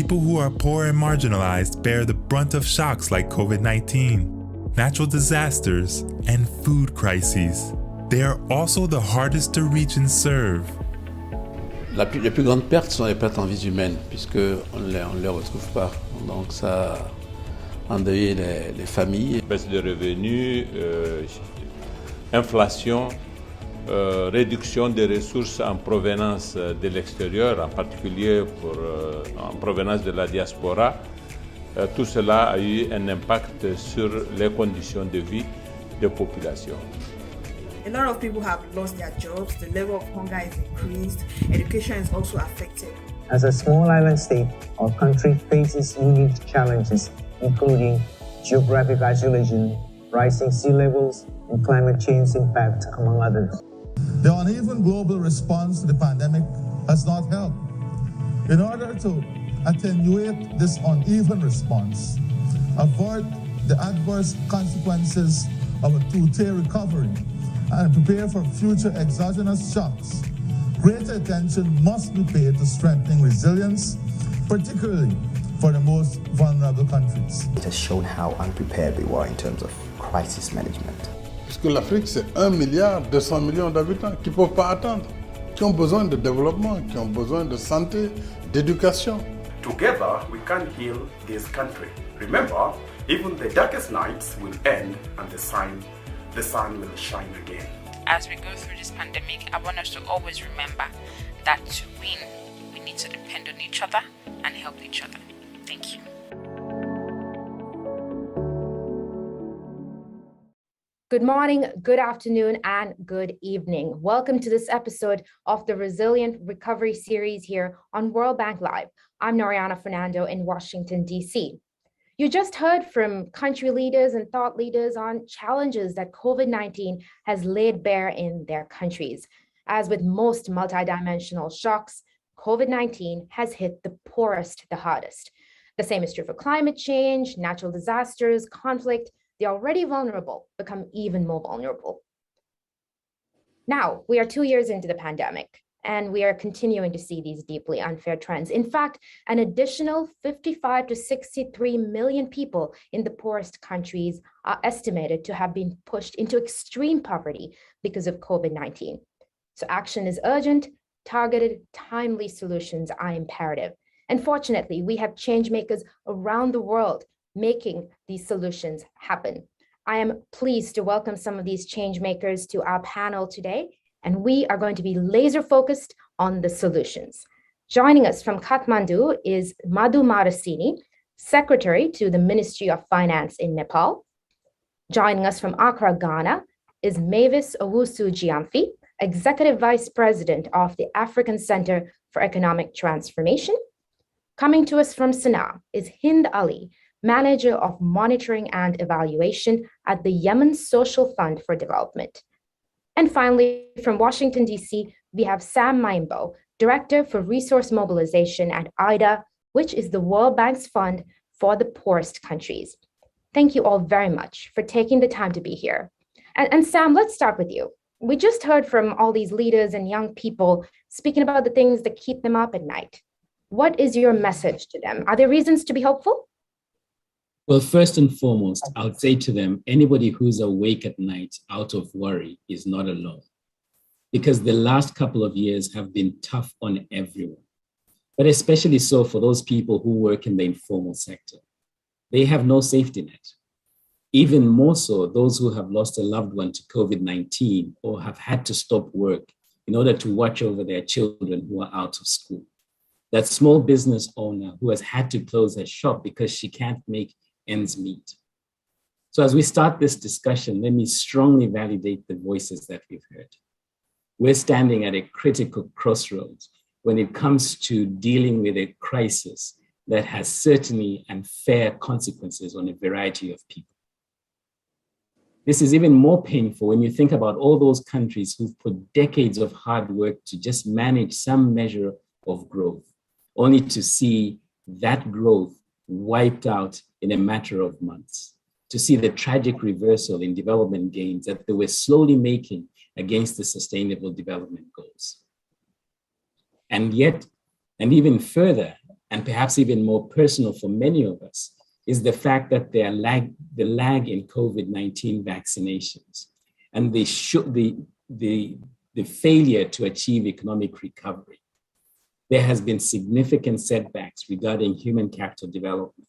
People who are poor and marginalized bear the brunt of shocks like COVID-19, natural disasters, and food crises. They are also the hardest to reach and serve. Les plus grandes pertes sont les pertes en vies humaines, puisqu'on ne les retrouve pas. Donc ça endeuille les familles. Baisse de revenus, inflation, réduction des ressources en provenance de l'extérieur, en particulier en provenance de la diaspora. Tout cela a eu un impact sur les conditions de vie des populations. A lot of people have lost their jobs, the level of hunger is increased, education is also affected. As a small island state, our country faces unique challenges, including geographic isolation, rising sea levels, and climate change impact, among others. The uneven global response to the pandemic has not helped. In order to attenuate this uneven response, avoid the adverse consequences of a two-tier recovery, and prepare for future exogenous shocks, greater attention must be paid to strengthening resilience, particularly for the most vulnerable countries. It has shown how unprepared we were in terms of crisis management. Parce que l'Afrique, c'est 1,2 milliard d'habitants qui ne peuvent pas attendre, qui ont besoin de développement, qui ont besoin de santé, d'éducation. Together, we can heal this country. Remember, even the darkest nights will end and the sun will shine again. As we go through this pandemic, I want us to always remember that to win, we need to depend on each other and help each other. Thank you. Good morning, good afternoon, and good evening. Welcome to this episode of the Resilient Recovery series here on World Bank Live. I'm Noreyana Fernando in Washington, D.C. You just heard from country leaders and thought leaders on challenges that COVID-19 has laid bare in their countries. As with most multidimensional shocks, COVID-19 has hit the poorest the hardest. The same is true for climate change, natural disasters, conflict. The already vulnerable become even more vulnerable. Now, we are 2 years into the pandemic, and we are continuing to see these deeply unfair trends. In fact, an additional 55 to 63 million people in the poorest countries are estimated to have been pushed into extreme poverty because of COVID-19. So action is urgent, targeted, timely solutions are imperative. And fortunately, we have change makers around the world making these solutions happen. I am pleased to welcome some of these change makers to our panel today, and we are going to be laser focused on the solutions. Joining us from Kathmandu is Madhu Marasini, Secretary to the Ministry of Finance in Nepal. Joining us from Accra, Ghana is Mavis Owusu-Gyamfi, Executive Vice President of the African Center for Economic Transformation. Coming to us from Sanaa is Hind Ali, Manager of Monitoring and Evaluation at the Yemen Social Fund for Development. And finally, from Washington, D.C., we have Sam Maimbo, Director for Resource Mobilization at IDA, which is the World Bank's fund for the poorest countries. Thank you all very much for taking the time to be here. And Sam, let's start with you. We just heard from all these leaders and young people speaking about the things that keep them up at night. What is your message to them? Are there reasons to be hopeful? Well, first and foremost, I would say to them, anybody who's awake at night out of worry is not alone, because the last couple of years have been tough on everyone, but especially so for those people who work in the informal sector. They have no safety net. Even more so, those who have lost a loved one to COVID-19 or have had to stop work in order to watch over their children who are out of school. That small business owner who has had to close her shop because she can't make ends meet. So as we start this discussion, let me strongly validate the voices that we've heard. We're standing at a critical crossroads when it comes to dealing with a crisis that has certainly and fair consequences on a variety of people. This is even more painful when you think about all those countries who've put decades of hard work to just manage some measure of growth, only to see that growth wiped out in a matter of months, to see the tragic reversal in development gains that they were slowly making against the Sustainable Development Goals. And yet, and even further, and perhaps even more personal for many of us, is the fact that the lag in COVID-19 vaccinations and the failure to achieve economic recovery. There has been significant setbacks regarding human capital development,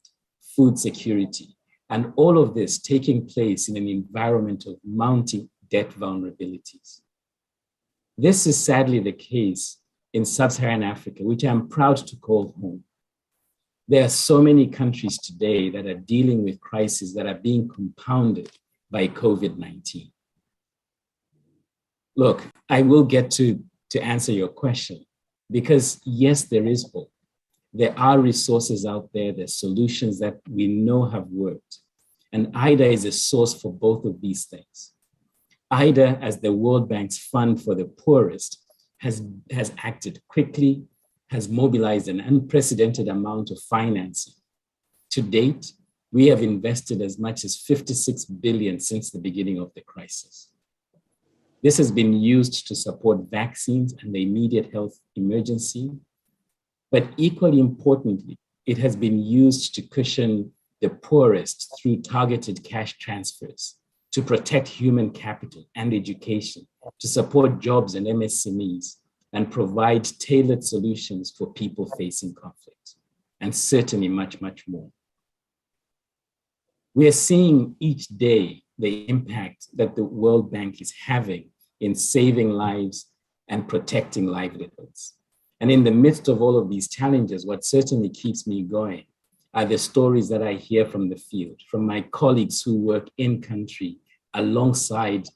food security, and all of this taking place in an environment of mounting debt vulnerabilities. This is sadly the case in sub-Saharan Africa, which I'm proud to call home. There are so many countries today that are dealing with crises that are being compounded by COVID-19. Look, I will get to answer your question, because yes, there is hope. There are resources out there, there's solutions that we know have worked. And IDA is a source for both of these things. IDA, as the World Bank's fund for the poorest, has acted quickly, has mobilized an unprecedented amount of financing. To date, we have invested as much as 56 billion since the beginning of the crisis. This has been used to support vaccines and the immediate health emergency. But equally importantly, it has been used to cushion the poorest through targeted cash transfers, to protect human capital and education, to support jobs and MSMEs, and provide tailored solutions for people facing conflict, and certainly much, much more. We are seeing each day the impact that the World Bank is having in saving lives and protecting livelihoods. And in the midst of all of these challenges, what certainly keeps me going are the stories that I hear from the field, from my colleagues who work in country alongside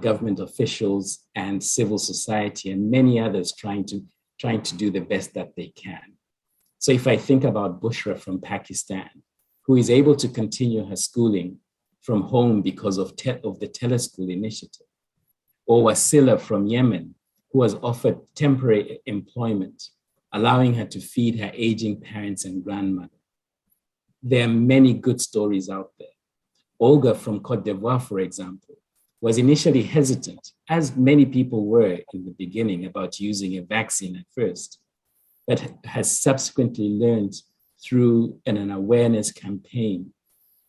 government officials and civil society and many others trying to do the best that they can. So if I think about Bushra from Pakistan, who is able to continue her schooling from home because of the teleschool initiative, or Wasila from Yemen, who was offered temporary employment, allowing her to feed her aging parents and grandmother. There are many good stories out there. Olga from Cote d'Ivoire, for example, was initially hesitant, as many people were in the beginning, about using a vaccine at first, but has subsequently learned through an awareness campaign,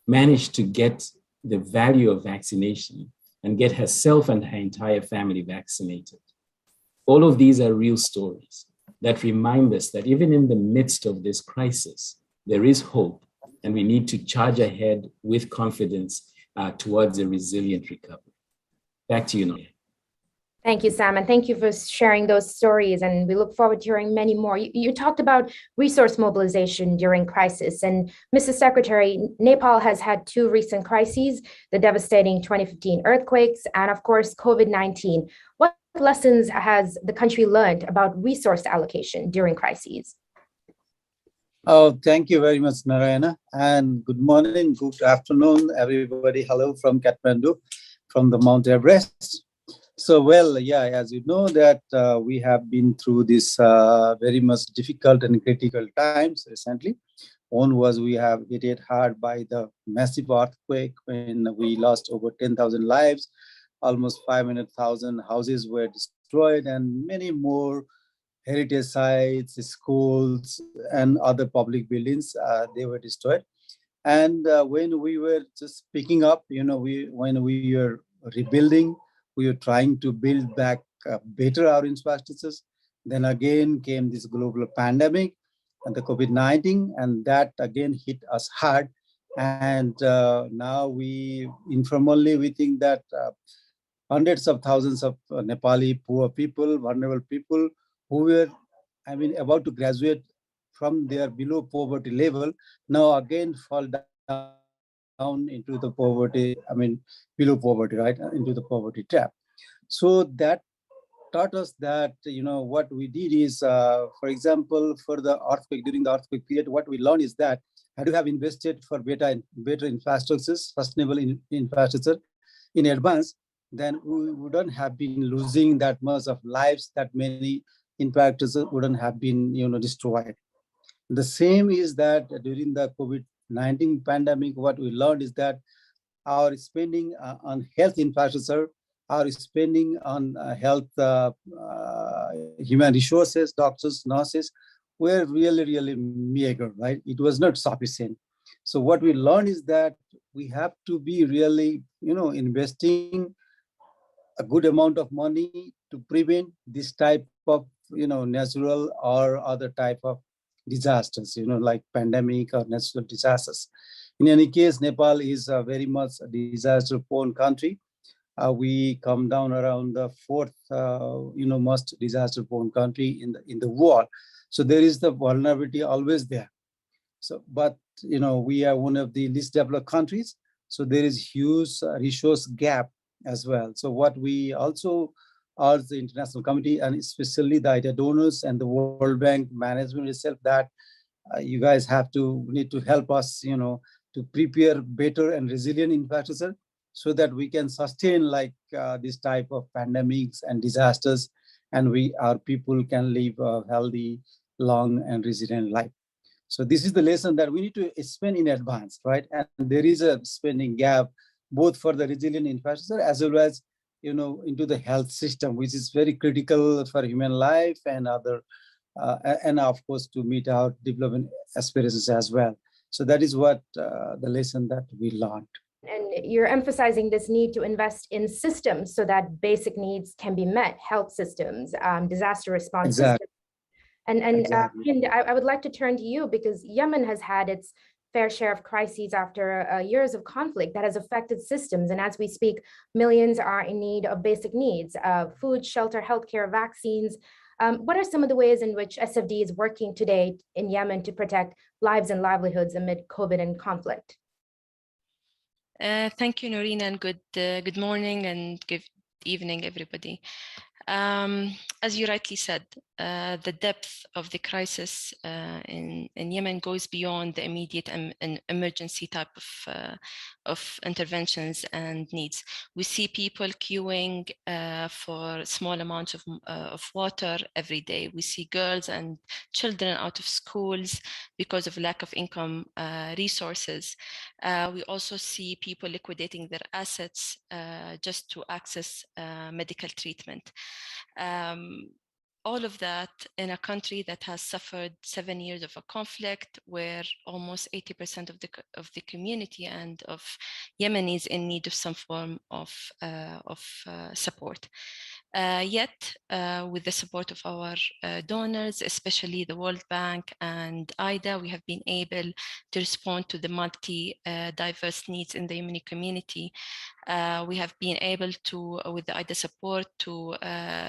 managed to get the value of vaccination and get herself and her entire family vaccinated. All of these are real stories that remind us that even in the midst of this crisis, there is hope, and we need to charge ahead with confidence towards a resilient recovery. Back to you, Noreyana. Thank you, Sam, and thank you for sharing those stories, and we look forward to hearing many more. You talked about resource mobilization during crisis, and Mr. Secretary, Nepal has had two recent crises, the devastating 2015 earthquakes, and of course, COVID-19. What lessons has the country learned about resource allocation during crises? Oh, thank you very much, Noreyana, and good morning, good afternoon, everybody. Hello from Kathmandu, from the Mount Everest. So, well, yeah, as you know that we have been through this very much difficult and critical times recently. One was we have hit it hard by the massive earthquake when we lost over 10,000 lives, almost 500,000 houses were destroyed, and many more heritage sites, schools, and other public buildings, they were destroyed. And when we were just picking up, when we were rebuilding, we were trying to build back better our infrastructures. Then again came this global pandemic and the COVID-19, and that again hit us hard. And now informally, we think that hundreds of thousands of Nepali poor people, vulnerable people who were, about to graduate from their below poverty level, now again fall down into the poverty, below poverty, right, into the poverty trap. So that taught us that, what we did is, for example, for the earthquake, during the earthquake period, what we learned is that had we have invested for better infrastructures, sustainable infrastructure in advance, then we wouldn't have been losing that much of lives, that many infrastructures wouldn't have been, destroyed. The same is that during the COVID-19 pandemic, what we learned is that our spending on health infrastructure, our spending on health, human resources, doctors, nurses, were really, really meager, right? It was not sufficient. So what we learned is that we have to be really, investing a good amount of money to prevent this type of, natural or other type of disasters, like pandemic or natural disasters. In any case, Nepal is a very much a disaster-prone country. We come down around the fourth, most disaster-prone country in the world. So there is the vulnerability always there. So, but we are one of the least developed countries. So there is huge resource gap as well. So what we also urge the international community and especially the IDA donors and the World Bank management itself that you guys need to help us, to prepare better and resilient infrastructure so that we can sustain like this type of pandemics and disasters, and our people can live a healthy, long and resilient life. So this is the lesson that we need to spend in advance, right? And there is a spending gap both for the resilient infrastructure as well as into the health system, which is very critical for human life and other, and of course to meet our development aspirations as well. So that is what the lesson that we learned. And you're emphasizing this need to invest in systems so that basic needs can be met, health systems, disaster response systems. And exactly. Hind, I would like to turn to you because Yemen has had its fair share of crises after years of conflict that has affected systems. And as we speak, millions are in need of basic needs, food, shelter, healthcare, vaccines. What are some of the ways in which SFD is working today in Yemen to protect lives and livelihoods amid COVID and conflict? Thank you, Noreen, and good morning and good evening, everybody. As you rightly said, the depth of the crisis in Yemen goes beyond the immediate and emergency type of interventions and needs. We see people queuing for small amounts of water every day. We see girls and children out of schools because of lack of income resources. We also see people liquidating their assets just to access medical treatment. All of that in a country that has suffered 7 years of a conflict where almost 80% of the community and of Yemenis in need of some form of support. Yet, with the support of our donors, especially the World Bank and IDA, we have been able to respond to the multi-diverse needs in the Yemeni community. We have been able to, with the IDA support, to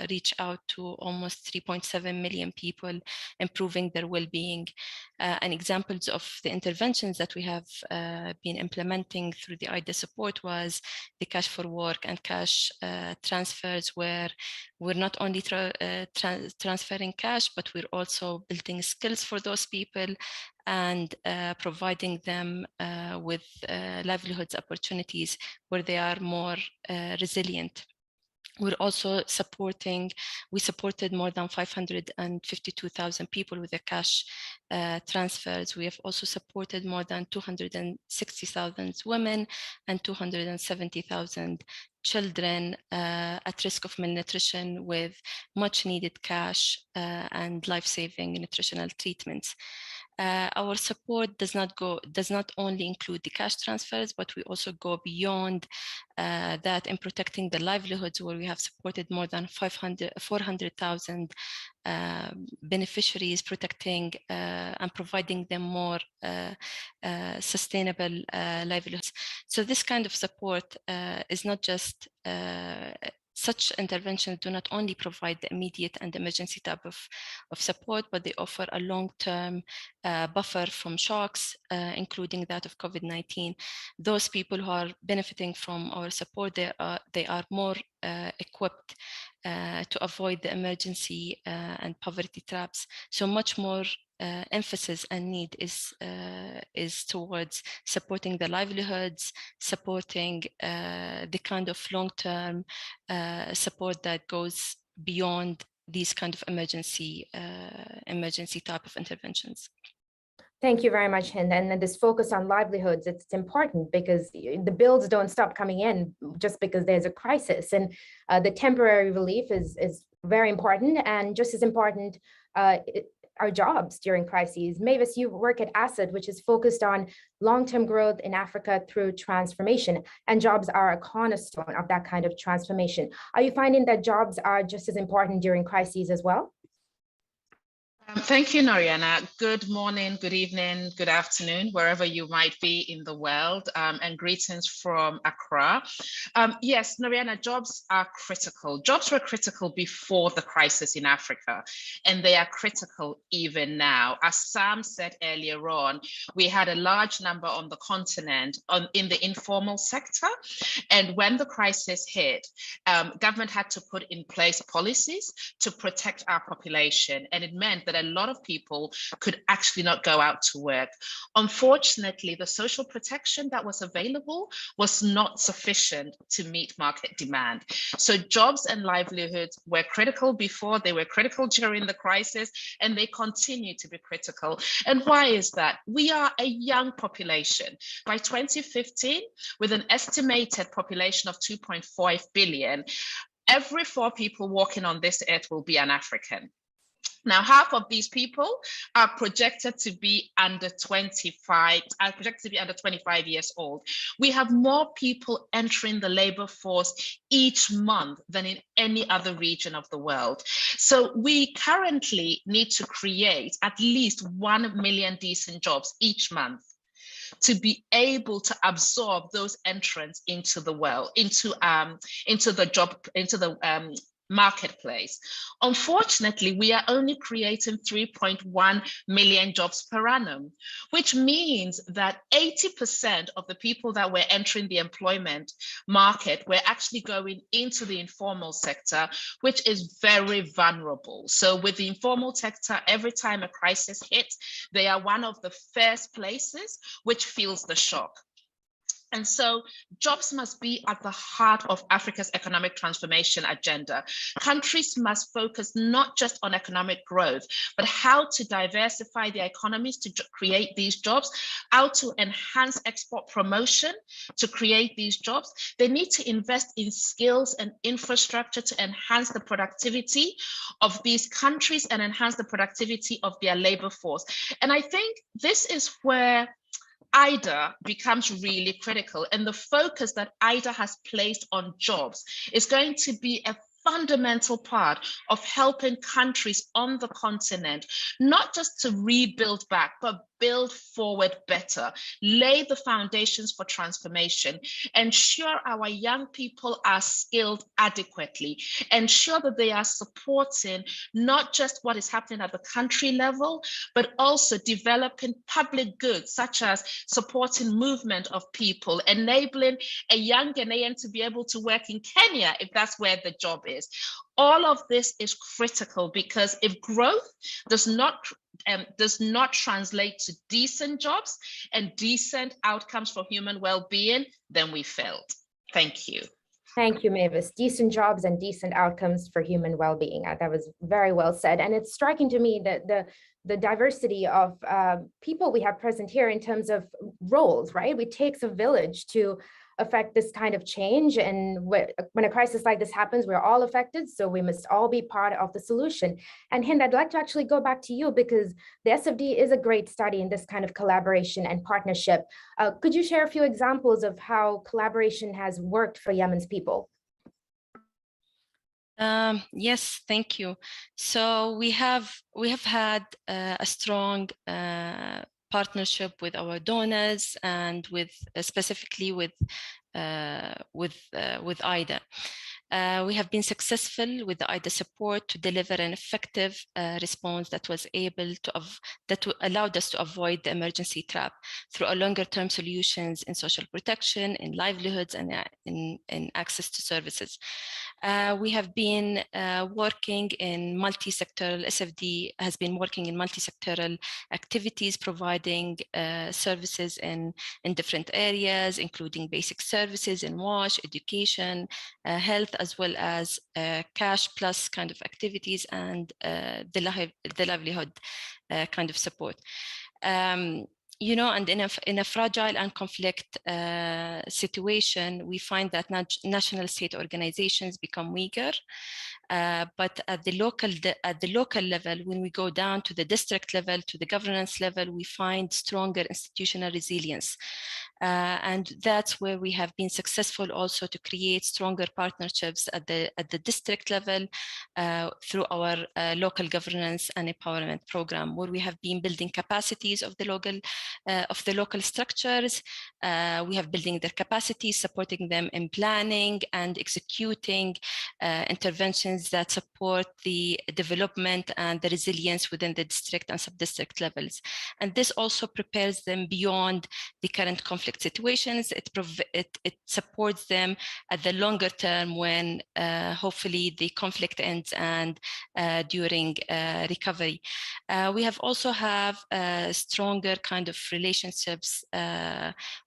reach out to almost 3.7 million people, improving their well-being. And examples of the interventions that we have been implementing through the IDA support was the cash for work and cash transfers, where we're not only transferring cash, but we're also building skills for those people and providing them with livelihoods opportunities where they are more resilient. We're also we supported more than 552,000 people with the cash transfers. We have also supported more than 260,000 women and 270,000 children at risk of malnutrition with much needed cash and life-saving nutritional treatments. Our support does not only include the cash transfers, but we also go beyond that in protecting the livelihoods, where we have supported more than 400,000 beneficiaries, protecting and providing them more sustainable livelihoods. So this kind of support is not just such interventions do not only provide the immediate and emergency type of support, but they offer a long-term buffer from shocks, including that of COVID-19. Those people who are benefiting from our support, they are more equipped to avoid the emergency and poverty traps. So much more emphasis and need is towards supporting the livelihoods, supporting the kind of long-term support that goes beyond these kind of emergency type of interventions. Thank you very much, Hind. And then this focus on livelihoods, it's important because the bills don't stop coming in just because there's a crisis. And the temporary relief is very important. And just as important, our jobs during crises. Mavis, you work at Asset, which is focused on long-term growth in Africa through transformation, and jobs are a cornerstone of that kind of transformation. Are you finding that jobs are just as important during crises as well? Thank you, Noreyana. Good morning, good evening, good afternoon, wherever you might be in the world, and greetings from Accra. Yes, Noreyana, jobs are critical. Jobs were critical before the crisis in Africa, and they are critical even now. As Sam said earlier on, we had a large number on the continent in the informal sector, and when the crisis hit, government had to put in place policies to protect our population, and it meant that a lot of people could actually not go out to work. Unfortunately, the social protection that was available was not sufficient to meet market demand. So jobs and livelihoods were critical before, they were critical during the crisis, and they continue to be critical. And why is that? We are a young population. By 2015, with an estimated population of 2.5 billion, every 4 people walking on this earth will be an African. Now, half of these people are projected to be under 25 years old. We have more people entering the labor force each month than in any other region of the world. So we currently need to create at least 1 million decent jobs each month to be able to absorb those entrants into the world, into the marketplace. Unfortunately, we are only creating 3.1 million jobs per annum, which means that 80% of the people that were entering the employment market were actually going into the informal sector, which is very vulnerable. So with the informal sector, every time a crisis hits, they are one of the first places which feels the shock. And so jobs must be at the heart of Africa's economic transformation agenda. Countries must focus not just on economic growth, but how to diversify their economies to create these jobs, how to enhance export promotion to create these jobs. They need to invest in skills and infrastructure to enhance the productivity of these countries and enhance the productivity of their labor force. And I think this is where IDA becomes really critical, and the focus that IDA has placed on jobs is going to be a fundamental part of helping countries on the continent, not just to rebuild back, but build forward better, lay the foundations for transformation, ensure our young people are skilled adequately, ensure that they are supporting not just what is happening at the country level, but also developing public goods, such as supporting movement of people, enabling a young Ghanaian to be able to work in Kenya if that's where the job is. All of this is critical, because if growth does not translate to decent jobs and decent outcomes for human well-being, then we failed. Thank you. Thank you, Mavis. Decent jobs and decent outcomes for human well-being. That was very well said. And it's striking to me that the diversity of people we have present here in terms of roles, right? It takes a village to affect this kind of change. And when a crisis like this happens, we're all affected. So we must all be part of the solution. And Hind, I'd like to actually go back to you, because the SFD is a great study in this kind of collaboration and partnership. Could you share a few examples of how collaboration has worked for Yemen's people? Yes, thank you. So we have had a strong partnership with our donors and with specifically with IDA. We have been successful with the IDA support to deliver an effective response that was able to that allowed us to avoid the emergency trap through a longer-term solutions in social protection, in livelihoods, and in access to services. We have been working in multi-sectoral. SFD has been working in multi-sectoral activities, providing services in different areas, including basic services in WASH, education, health, as well as cash plus kind of activities and the livelihood kind of support. You know, and in a fragile and conflict situation, we find that national state organizations become weaker. But at the local level, when we go down to the district level, to the governance level, we find stronger institutional resilience. And that's where we have been successful also to create stronger partnerships at the district level through our local governance and empowerment program, where we have been building capacities of the local structures. We have building their capacities, supporting them in planning and executing interventions that support the development and the resilience within the district and sub-district levels. And this also prepares them beyond the current conflict situations. It supports them at the longer term when hopefully the conflict ends and during recovery. We have also have stronger kind of relationships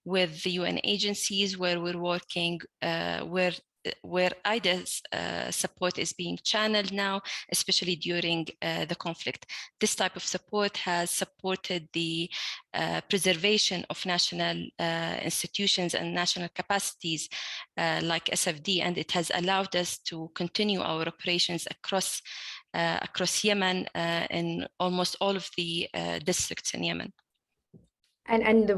with the UN agencies where we're working, where IDA's support is being channeled now, especially during the conflict. This type of support has supported the preservation of national institutions and national capacities like SFD, and it has allowed us to continue our operations across Yemen in almost all of the districts in Yemen. And the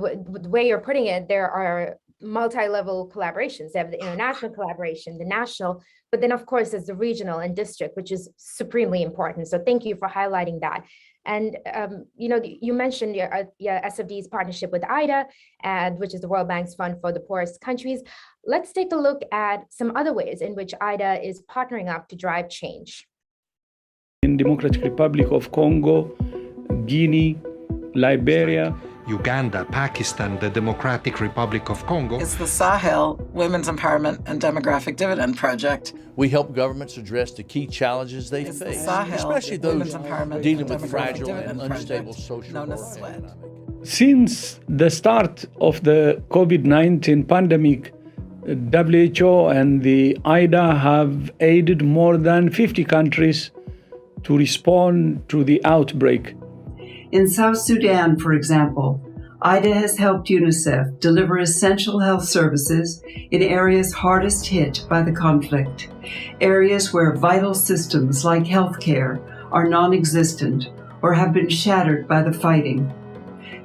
way you're putting it, there are multi-level collaborations. They have the international collaboration, the national, but then of course there's the regional and district, which is supremely important. So thank you for highlighting that. And you mentioned your SFD's partnership with IDA, which is the World Bank's Fund for the Poorest Countries. Let's take a look at some other ways in which IDA is partnering up to drive change. In Democratic Republic of Congo, Guinea, Liberia, Uganda, Pakistan, the Democratic Republic of Congo. It's the Sahel Women's Empowerment and Demographic Dividend Project. We help governments address the key challenges they face, especially those dealing with fragile and unstable social or economic. Since the start of the COVID-19 pandemic, WHO and the IDA have aided more than 50 countries to respond to the outbreak. In South Sudan, for example, IDA has helped UNICEF deliver essential health services in areas hardest hit by the conflict, areas where vital systems like healthcare are non-existent or have been shattered by the fighting.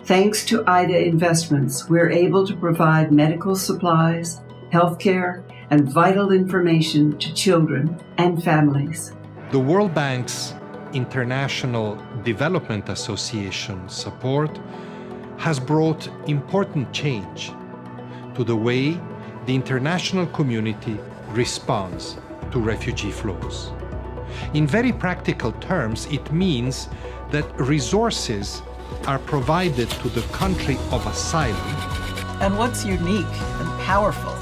Thanks to IDA investments, we're able to provide medical supplies, healthcare, and vital information to children and families. The World Bank's International Development Association support has brought important change to the way the international community responds to refugee flows. In very practical terms, it means that resources are provided to the country of asylum. And what's unique and powerful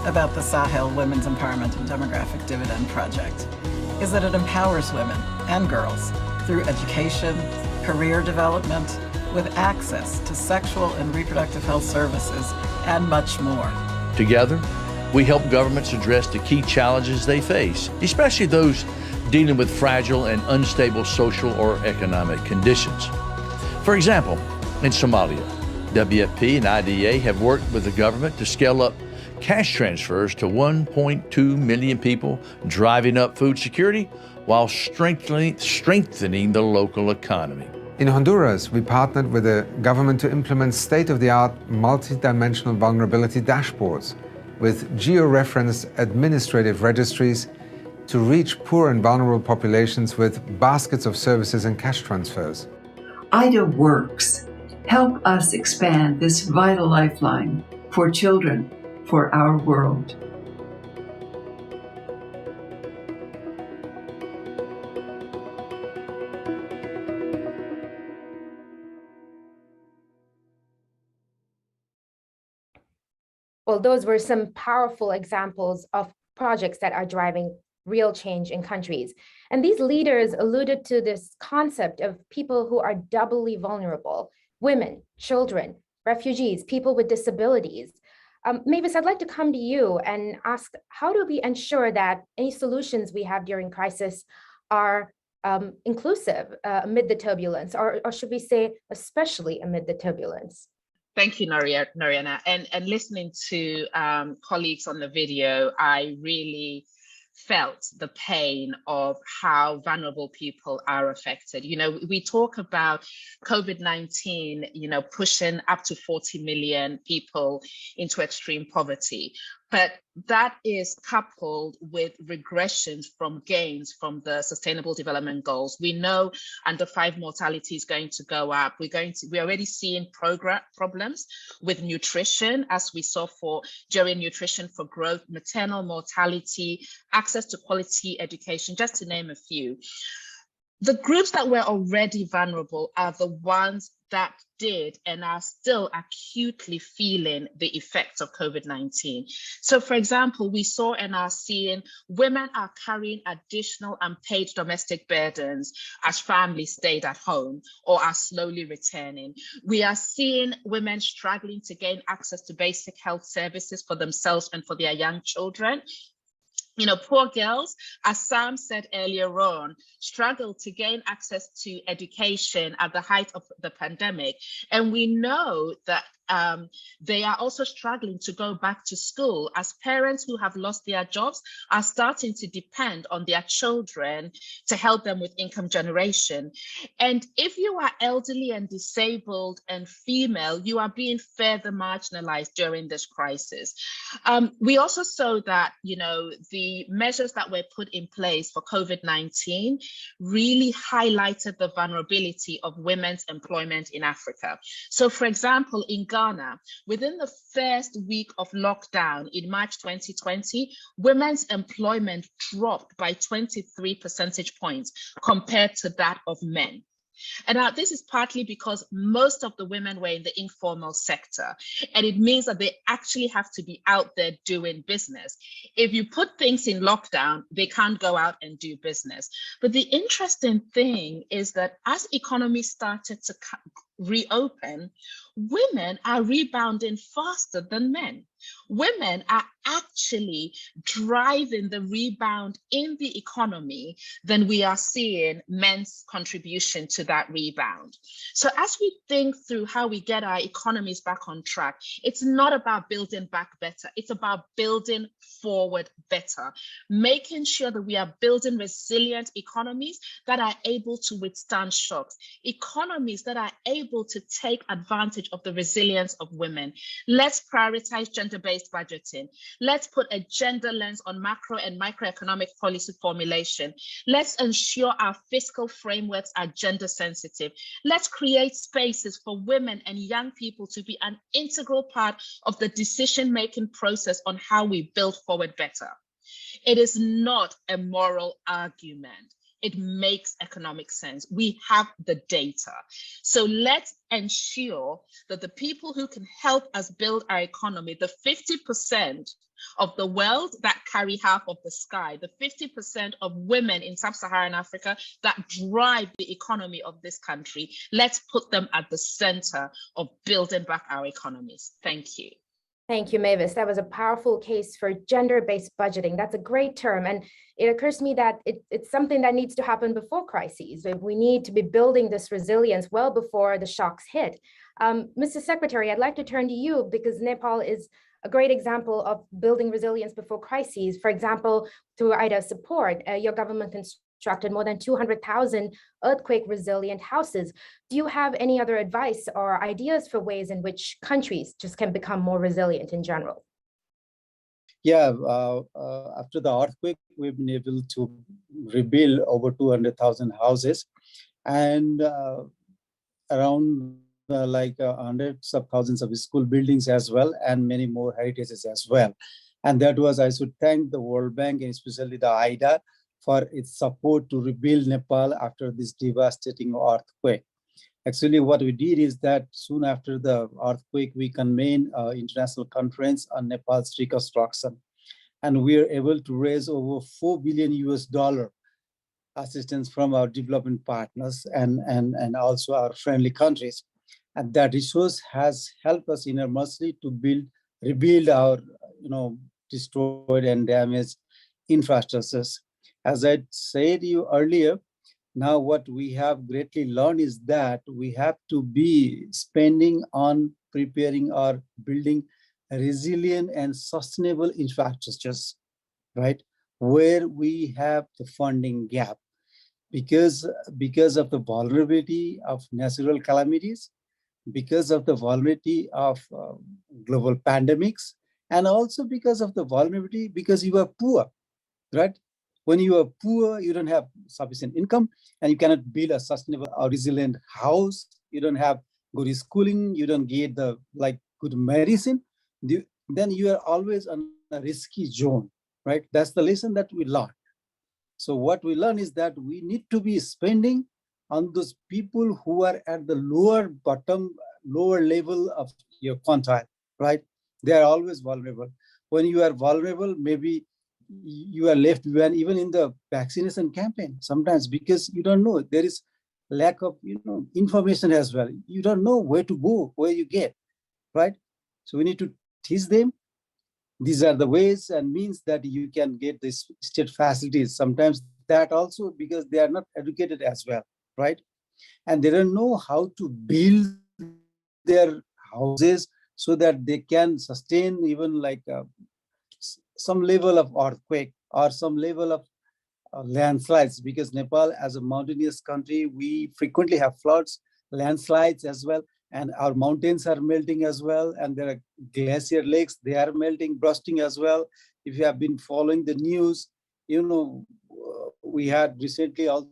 about the Sahel Women's Empowerment and Demographic Dividend Project is that it empowers women and girls through education, career development, with access to sexual and reproductive health services, and much more. Together, we help governments address the key challenges they face, especially those dealing with fragile and unstable social or economic conditions. For example, in Somalia, WFP and IDA have worked with the government to scale up cash transfers to 1.2 million people, driving up food security while strengthening the local economy. In Honduras, we partnered with the government to implement state-of-the-art multi-dimensional vulnerability dashboards with geo-referenced administrative registries to reach poor and vulnerable populations with baskets of services and cash transfers. IDA works. Help us expand this vital lifeline for children, for our world. Well, those were some powerful examples of projects that are driving real change in countries. And these leaders alluded to this concept of people who are doubly vulnerable: women, children, refugees, people with disabilities. Mavis, I'd like to come to you and ask, how do we ensure that any solutions we have during crisis are inclusive amid the turbulence, or should we say, especially amid the turbulence? Thank you, Noreyana. And listening to colleagues on the video, I really felt the pain of how vulnerable people are affected. You know, we talk about COVID-19, you know, pushing up to 40 million people into extreme poverty. But that is coupled with regressions from gains from the Sustainable Development Goals. We know under 5 mortality is going to go up. We're already seeing problems with nutrition, as we saw during Nutrition for Growth, maternal mortality, access to quality education, just to name a few. The groups that were already vulnerable are the ones that did and are still acutely feeling the effects of COVID-19. So, for example, we saw and are seeing women are carrying additional unpaid domestic burdens as families stayed at home or are slowly returning. We are seeing women struggling to gain access to basic health services for themselves and for their young children. You know, poor girls, as Sam said earlier on, struggled to gain access to education at the height of the pandemic. And we know that they are also struggling to go back to school, as parents who have lost their jobs are starting to depend on their children to help them with income generation. And if you are elderly and disabled and female, you are being further marginalized during this crisis. We also saw that, you know, the measures that were put in place for COVID-19 really highlighted the vulnerability of women's employment in Africa. So, for example, in Ghana, within the first week of lockdown in March 2020, women's employment dropped by 23 percentage points compared to that of men. And now this is partly because most of the women were in the informal sector, and it means that they actually have to be out there doing business. If you put things in lockdown, they can't go out and do business. But the interesting thing is that as economies started to reopen, women are rebounding faster than men. Women are actually driving the rebound in the economy than we are seeing men's contribution to that rebound. So as we think through how we get our economies back on track, it's not about building back better, it's about building forward better, making sure that we are building resilient economies that are able to withstand shocks, economies that are able to take advantage of the resilience of women. Let's prioritize gender-based budgeting. Let's put a gender lens on macro and microeconomic policy formulation. Let's ensure our fiscal frameworks are gender sensitive. Let's create spaces for women and young people to be an integral part of the decision-making process on how we build forward better. It is not a moral argument. It makes economic sense. We have the data. So let's ensure that the people who can help us build our economy, the 50% of the world that carry half of the sky, the 50% of women in sub-Saharan Africa that drive the economy of this country, let's put them at the center of building back our economies. Thank you. Thank you, Mavis. That was a powerful case for gender-based budgeting. That's a great term. And it occurs to me that it's something that needs to happen before crises. We need to be building this resilience well before the shocks hit. Mr. Secretary, I'd like to turn to you because Nepal is a great example of building resilience before crises. For example, through IDA's support, your government constructed more than 200,000 earthquake-resilient houses. Do you have any other advice or ideas for ways in which countries just can become more resilient in general? Yeah, after the earthquake, we've been able to rebuild over 200,000 houses and around hundreds of thousands of school buildings as well, and many more heritages as well. And that was, I should thank the World Bank and especially the IDA for its support to rebuild Nepal after this devastating earthquake. Actually, what we did is that soon after the earthquake, we convened an international conference on Nepal's reconstruction. And we were able to raise over $4 billion US assistance from our development partners and also our friendly countries. And that resource has helped us enormously to rebuild our destroyed and damaged infrastructures. As I said to you earlier, now what we have greatly learned is that we have to be spending on preparing or building resilient and sustainable infrastructures, right? where we have the funding gap because of the vulnerability of natural calamities, because of the vulnerability of global pandemics, and also because of the vulnerability because you are poor, right? When you are poor, you don't have sufficient income and you cannot build a sustainable or resilient house. You don't have good schooling. You don't get the good medicine. Then you are always on a risky zone, right? That's the lesson that we learned. So what we learn is that we need to be spending on those people who are at the lower level of your quantile, right? They are always vulnerable. When you are vulnerable, maybe you are left behind even in the vaccination campaign sometimes because you don't know. There is lack of information as well. You don't know where to go, where you get, right? So we need to teach them. These are the ways and means that you can get these state facilities. Sometimes that also because they are not educated as well, right? And they don't know how to build their houses so that they can sustain even some level of earthquake or some level of landslides, because Nepal, as a mountainous country, we frequently have floods, landslides as well, and our mountains are melting as well, and there are glacier lakes, they are melting, bursting as well. If you have been following the news, we had recently also,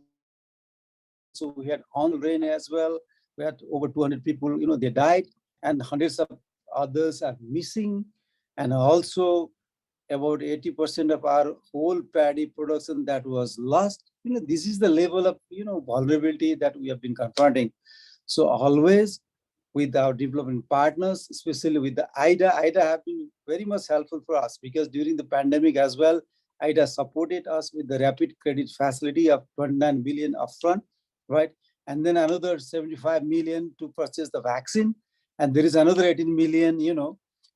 we had on rain as well. We had over 200 people, they died, and hundreds of others are missing, and also about 80% of our whole paddy production that was lost. This is the level of vulnerability that we have been confronting. So always with our development partners, especially with the IDA have been very much helpful for us because during the pandemic as well, IDA supported us with the rapid credit facility of 29 billion upfront, right? And then another 75 million to purchase the vaccine. And there is another 18 million,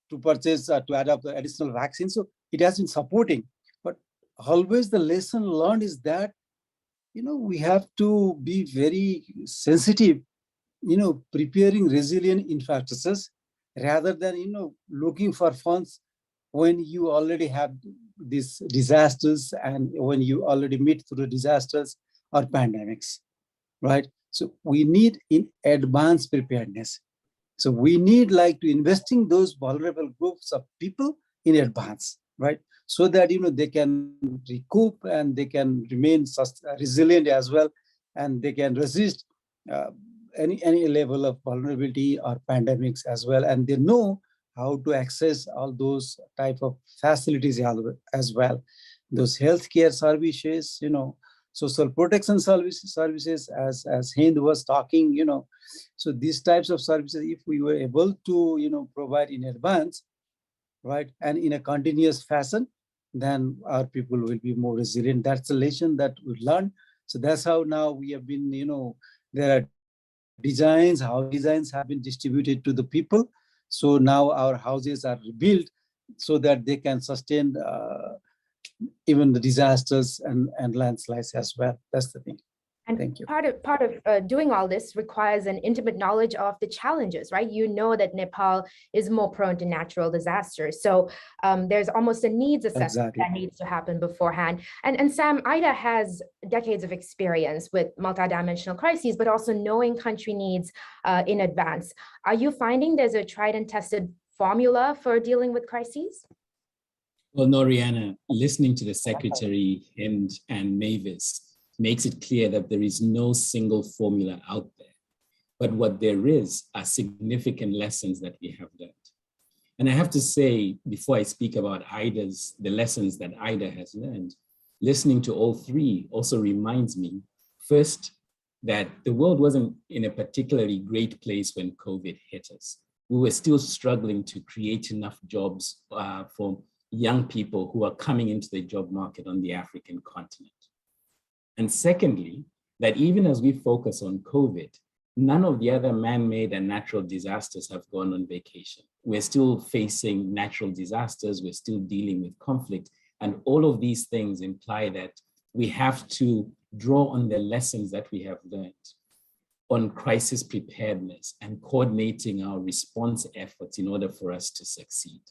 to purchase, to add up the additional vaccine. So it has been supporting. But always the lesson learned is that, we have to be very sensitive, preparing resilient infrastructures rather than, looking for funds when you already have these disasters and when you already meet through the disasters or pandemics, right? So we need in advanced preparedness. So we need to investing those vulnerable groups of people in advance, right? So that, they can recoup and they can remain resilient as well, and they can resist any level of vulnerability or pandemics as well. And they know how to access all those type of facilities as well. Those healthcare services, social protection services as Hind was talking, so these types of services, if we were able to, provide in advance, right, and in a continuous fashion, then our people will be more resilient. That's a lesson that we learned. So that's how now we have been, there are designs, how designs have been distributed to the people. So now our houses are rebuilt so that they can sustain even the disasters and landslides as well. That's the thing. And thank you. Part of doing all this requires an intimate knowledge of the challenges, right? You know that Nepal is more prone to natural disasters. So there's almost a needs assessment that needs to happen beforehand. And Sam, IDA has decades of experience with multidimensional crises, but also knowing country needs in advance. Are you finding there's a tried and tested formula for dealing with crises? Well, Noreyana, listening to the Secretary Hind and Mavis makes it clear that there is no single formula out there. But what there is are significant lessons that we have learned. And I have to say, before I speak about the lessons that IDA has learned, listening to all three also reminds me, first, that the world wasn't in a particularly great place when COVID hit us. We were still struggling to create enough jobs for young people who are coming into the job market on the African continent. And secondly, that even as we focus on COVID, none of the other man-made and natural disasters have gone on vacation. We're still facing natural disasters, we're still dealing with conflict, and all of these things imply that we have to draw on the lessons that we have learned on crisis preparedness and coordinating our response efforts in order for us to succeed.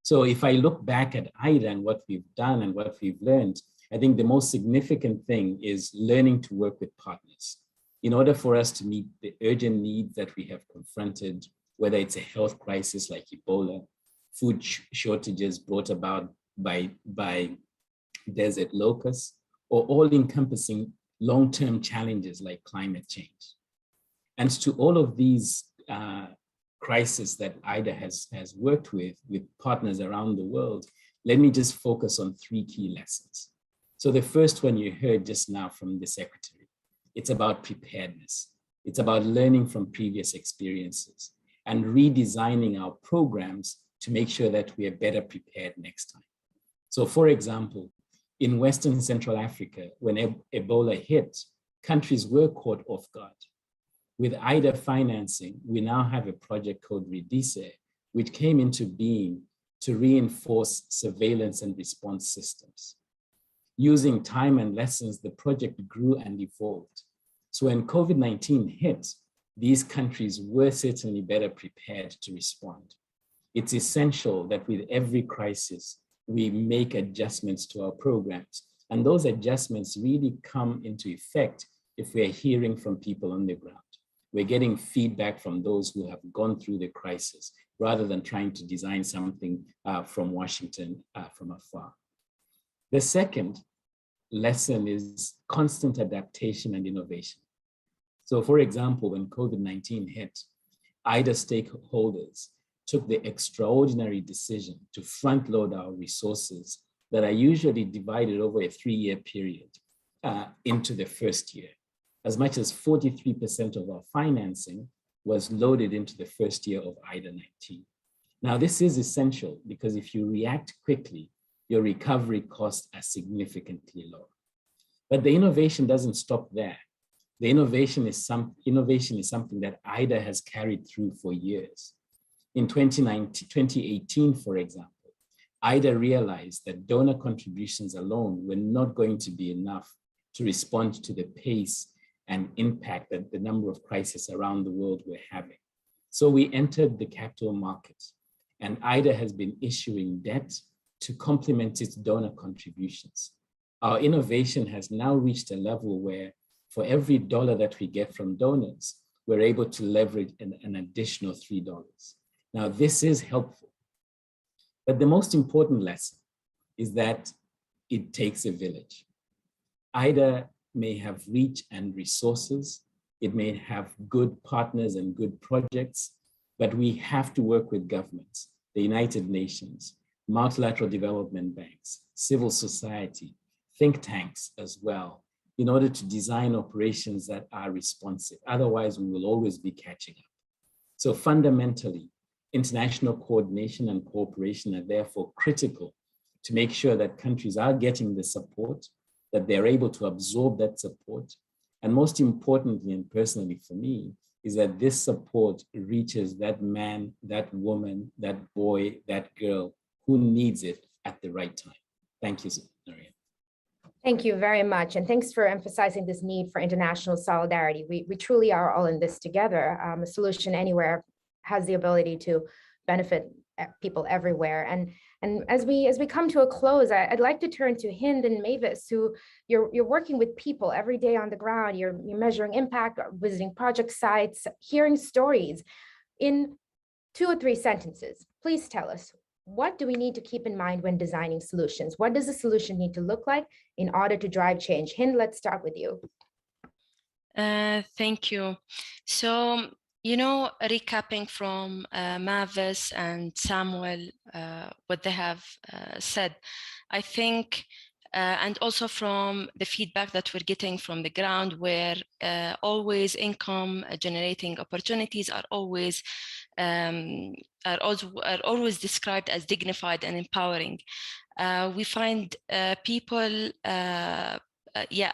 So if I look back at IDA and what we've done and what we've learned, I think the most significant thing is learning to work with partners. In order for us to meet the urgent needs that we have confronted, whether it's a health crisis like Ebola, food shortages brought about by desert locusts, or all-encompassing long-term challenges like climate change. And to all of these crises that IDA has worked with partners around the world, let me just focus on 3 key lessons. So the first one you heard just now from the Secretary, it's about preparedness. It's about learning from previous experiences and redesigning our programs to make sure that we are better prepared next time. So for example, in Western Central Africa, when Ebola hit, countries were caught off guard. With IDA financing, we now have a project called Redise, which came into being to reinforce surveillance and response systems. Using time and lessons, the project grew and evolved. So when COVID-19 hit, these countries were certainly better prepared to respond. It's essential that with every crisis, we make adjustments to our programs. And those adjustments really come into effect if we're hearing from people on the ground. We're getting feedback from those who have gone through the crisis, rather than trying to design something from Washington from afar. The second lesson is constant adaptation and innovation. So for example, when COVID-19 hit, IDA stakeholders took the extraordinary decision to front load our resources that are usually divided over a 3-year period into the first year. As much as 43% of our financing was loaded into the first year of IDA 19. Now, this is essential because if you react quickly, your recovery costs are significantly lower. But the innovation doesn't stop there. The innovation is something that IDA has carried through for years. In 2018, for example, IDA realized that donor contributions alone were not going to be enough to respond to the pace and impact that the number of crises around the world were having. So we entered the capital markets, and IDA has been issuing debt to complement its donor contributions. Our innovation has now reached a level where for every $1 that we get from donors, we're able to leverage an additional $3. Now, this is helpful. But the most important lesson is that it takes a village. IDA may have reach and resources, it may have good partners and good projects, but we have to work with governments, the United Nations, multilateral development banks, civil society, think tanks as well, in order to design operations that are responsive. Otherwise, we will always be catching up. So fundamentally, international coordination and cooperation are therefore critical to make sure that countries are getting the support, that they're able to absorb that support. And most importantly, and personally for me, is that this support reaches that man, that woman, that boy, that girl who needs it at the right time. Thank you, Noreyana. Thank you very much. And thanks for emphasizing this need for international solidarity. We truly are all in this together. A solution anywhere has the ability to benefit people everywhere. And as we come to a close, I'd like to turn to Hind and Mavis, who you're working with people every day on the ground. You're measuring impact, visiting project sites, hearing stories. In 2 or 3 sentences, please tell us, what do we need to keep in mind when designing solutions? What does a solution need to look like in order to drive change? Hind, let's start with you. Thank you. So, recapping from Mavis and Samuel, what they have said, I think, and also from the feedback that we're getting from the ground, where always income generating opportunities are always described as dignified and empowering. We find people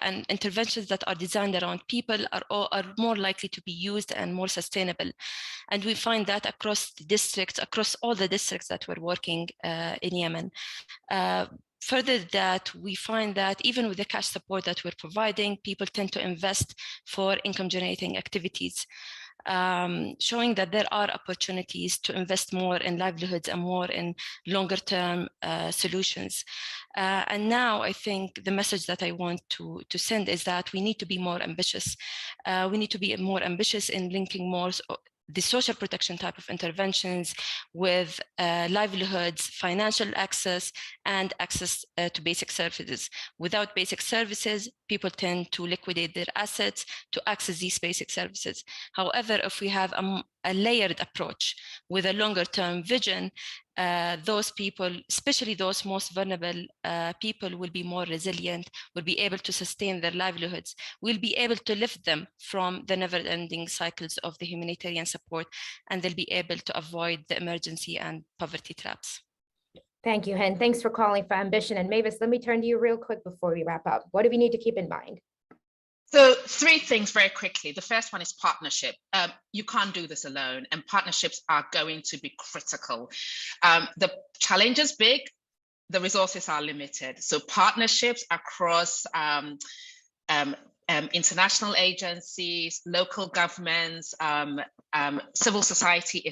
and interventions that are designed around people are more likely to be used and more sustainable. And we find that across the districts, across all the districts that we're working in Yemen. Further that, we find that even with the cash support that we're providing, people tend to invest for income generating activities. showing that there are opportunities to invest more in livelihoods and more in longer-term solutions. And now I think the message that I want to send is that we need to be more ambitious. We need to be more ambitious in linking more the social protection type of interventions with livelihoods, financial access, and access to basic services. Without basic services, people tend to liquidate their assets to access these basic services. However, if we have a layered approach with a longer term vision, those people, especially those most vulnerable people, will be more resilient, will be able to sustain their livelihoods, will be able to lift them from the never-ending cycles of the humanitarian support, and they'll be able to avoid the emergency and poverty traps. Thank you, Hind. Thanks for calling for ambition. And Mavis, let me turn to you real quick before we wrap up. What do we need to keep in mind? So 3 things very quickly. The first one is partnership. You can't do this alone, and partnerships are going to be critical. The challenge is big, the resources are limited. So partnerships across international agencies, local governments, civil society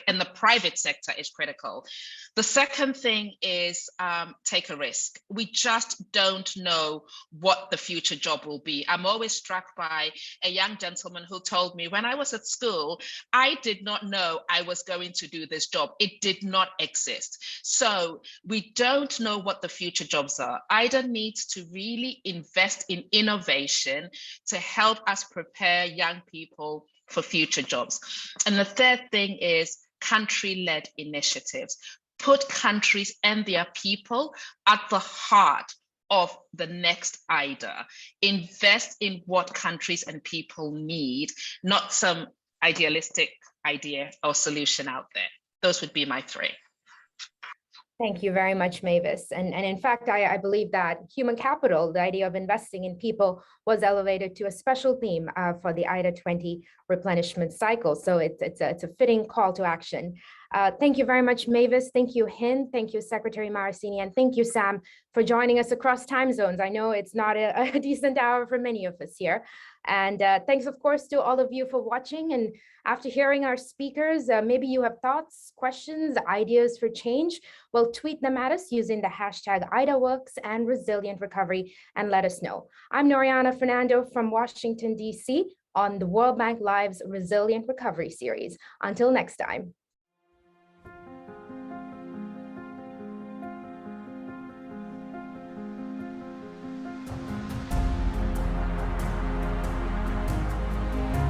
and the private sector is critical. The second thing is take a risk. We just don't know what the future job will be. I'm always struck by a young gentleman who told me, when I was at school, I did not know I was going to do this job. It did not exist. So we don't know what the future jobs are. IDA needs to really invest in innovation to help us prepare young people for future jobs. And the third thing is country-led initiatives. Put countries and their people at the heart of the next IDA. Invest in what countries and people need, not some idealistic idea or solution out there. Those would be my 3. Thank you very much, Mavis. And in fact, I believe that human capital, the idea of investing in people, was elevated to a special theme for the IDA 20 replenishment cycle. So it's a fitting call to action. Thank you very much, Mavis. Thank you, Hind. Thank you, Secretary Marasini. And thank you, Sam, for joining us across time zones. I know it's not a decent hour for many of us here. And thanks, of course, to all of you for watching. And after hearing our speakers, maybe you have thoughts, questions, ideas for change. Well, tweet them at us using the hashtag IDAWorks and Resilient Recovery and let us know. I'm Noreyana Fernando from Washington, D.C. on the World Bank Live's Resilient Recovery series. Until next time.